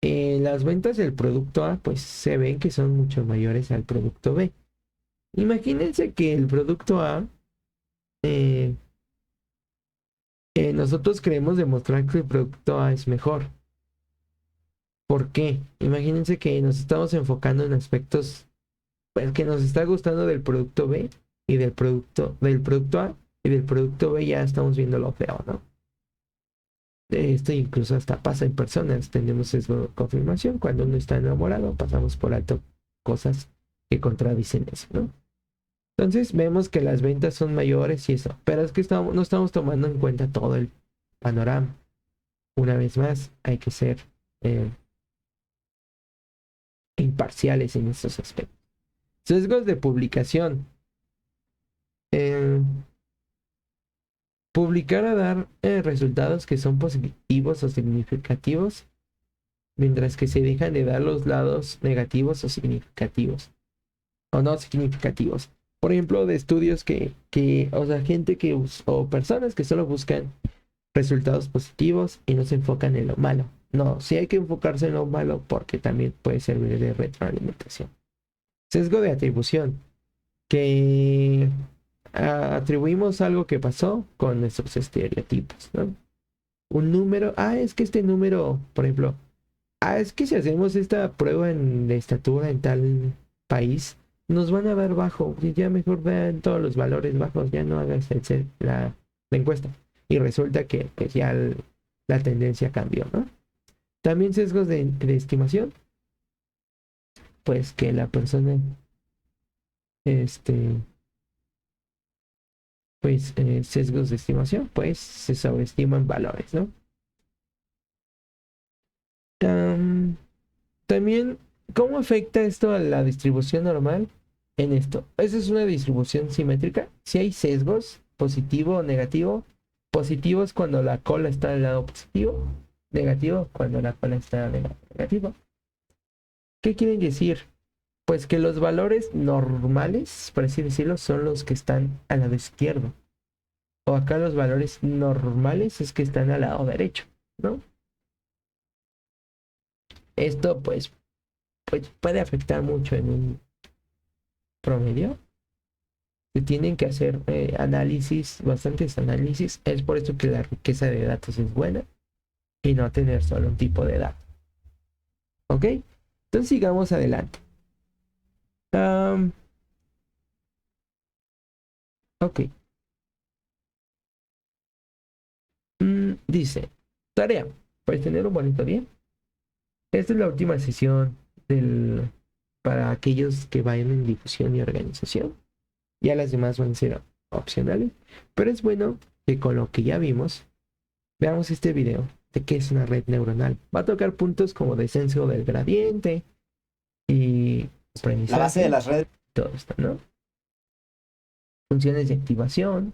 A: las ventas del producto A pues se ven que son mucho mayores al producto B. Imagínense que el producto A, eh, nosotros queremos demostrar que el producto A es mejor. ¿Por qué? Imagínense que nos estamos enfocando en aspectos pues, que nos está gustando del producto B y del producto A, y del producto B ya estamos viendo lo feo, ¿no? Esto incluso hasta pasa en personas, tenemos sesgo de confirmación, cuando uno está enamorado pasamos por alto cosas que contradicen eso, ¿no? Entonces vemos que las ventas son mayores y eso, pero es que no estamos tomando en cuenta todo el panorama. Una vez más, hay que ser eh, imparciales en estos aspectos. Sesgos de publicación. Eh, publicar a dar resultados que son positivos o significativos, mientras que se dejan de dar los lados negativos o significativos, o no significativos. Por ejemplo, de estudios o sea, gente o personas que solo buscan resultados positivos y no se enfocan en lo malo. No, sí hay que enfocarse en lo malo porque también puede servir de retroalimentación. Sesgo de atribución, que atribuimos algo que pasó con nuestros estereotipos, ¿no? Un número, es que este número, por ejemplo, es que si hacemos esta prueba de estatura en tal país, nos van a ver bajo, y ya mejor vean todos los valores bajos, ya no hagas la encuesta. Y resulta que pues, ya la tendencia cambió, ¿no? También sesgos de estimación, pues que la persona, este, pues sesgos de estimación, pues se sobreestiman valores, ¿no? Um, También, ¿cómo afecta esto a la distribución normal? En esto, esa es una distribución simétrica. Si hay sesgos, positivo o negativo, positivo es cuando la cola está del lado positivo, negativo cuando la cola está del lado negativo. ¿Qué quieren decir? Pues que los valores normales, por así decirlo, son los que están al lado izquierdo. O acá los valores normales es que están al lado derecho, ¿no? Esto pues puede afectar mucho en un promedio. Se tienen que hacer análisis, bastantes análisis. Es por eso que la riqueza de datos es buena y no tener solo un tipo de dato. ¿Ok? Entonces sigamos adelante. Um, ok. Dice, tarea, para tener un bonito día. Esta es la última sesión para aquellos que vayan en difusión y organización. Ya las demás van a ser opcionales. Pero es bueno que con lo que ya vimos, veamos este video de qué es una red neuronal. Va a tocar puntos como descenso del gradiente y aprendizaje.
B: La base de las redes.
A: Todo esto, ¿no? Funciones de activación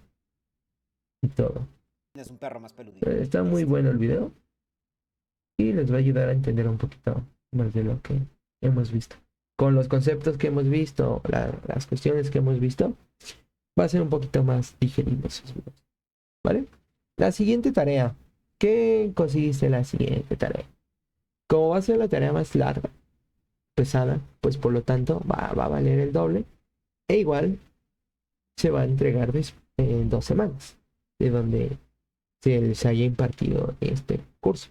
A: y todo.
B: Es un perro más peludito.
A: Está muy bueno el video y les va a ayudar a entender un poquito más de lo que hemos visto. Con los conceptos que hemos visto, las cuestiones que hemos visto, va a ser un poquito más digerible esos videos. ¿Vale? La siguiente tarea. ¿Qué consiste la siguiente tarea? Como va a ser la tarea más larga, pesada, pues por lo tanto va a valer el doble. E igual se va a entregar en 2 semanas, de donde se les haya impartido este curso.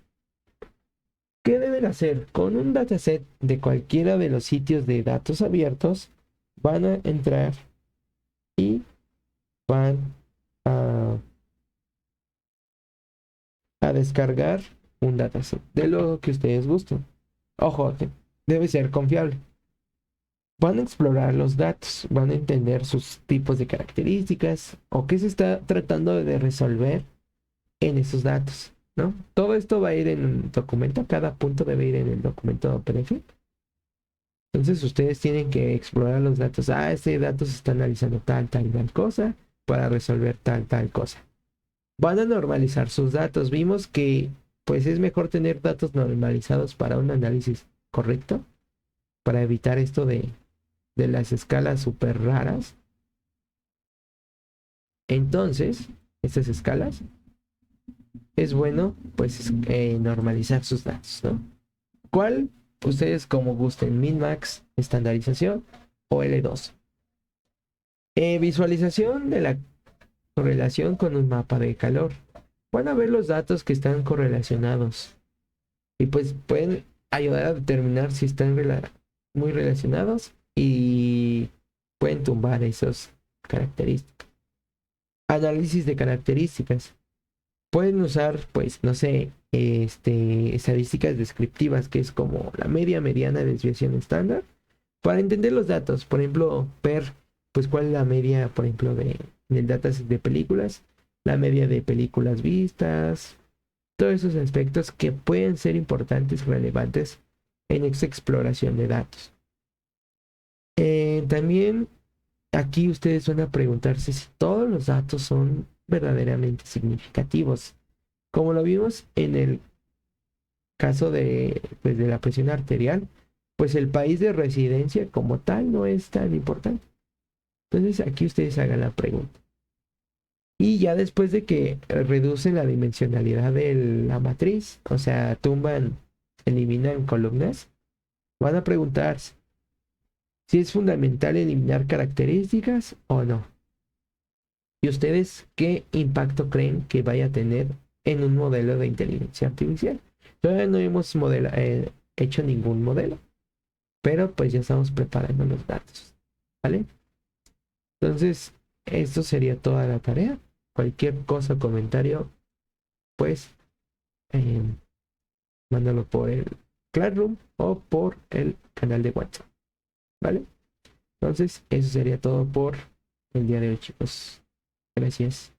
A: ¿Qué deben hacer? Con un dataset de cualquiera de los sitios de datos abiertos, van a entrar y van a descargar un dataset de lo que ustedes gusten. Ojo, debe ser confiable. van a explorar los datos, van a entender sus tipos de características o qué se está tratando de resolver en esos datos, ¿no? Todo esto va a ir en un documento, cada punto debe ir en el documento PDF. Entonces ustedes tienen que explorar los datos. Ah, este dato se está analizando tal cosa para resolver tal cosa. Van a normalizar sus datos. Vimos que pues es mejor tener datos normalizados para un análisis correcto, para evitar esto de las escalas súper raras. Entonces, estas escalas, es bueno pues normalizar sus datos, ¿no? ¿Cuál? Ustedes como gusten, min-max, estandarización o L2. Visualización de la correlación con un mapa de calor. Van a ver los datos que están correlacionados y pues pueden ayudar a determinar si están muy relacionados y pueden tumbar esas características. Análisis de características. Pueden usar, pues, no sé, estadísticas descriptivas, que es como la media, mediana, desviación estándar, para entender los datos. Por ejemplo, ver, pues, cuál es la media, por ejemplo, del dataset de películas, la media de películas vistas, todos esos aspectos que pueden ser importantes, relevantes en esta exploración de datos. También aquí ustedes van a preguntarse si todos los datos son verdaderamente significativos. Como lo vimos en el caso pues, de la presión arterial, pues el país de residencia como tal no es tan importante. Entonces aquí ustedes hagan la pregunta. Y ya después de que reducen la dimensionalidad de la matriz, o sea, tumban, eliminan columnas, van a preguntarse si es fundamental eliminar características o no. ¿Y ustedes qué impacto creen que vaya a tener en un modelo de inteligencia artificial? Todavía no hemos hecho ningún modelo, pero pues ya estamos preparando los datos, ¿vale? Entonces, esto sería toda la tarea. Cualquier cosa o comentario, pues, eh, mándalo por el Classroom o por el canal de WhatsApp, ¿vale? Entonces, eso sería todo por el día de hoy, chicos. Gracias.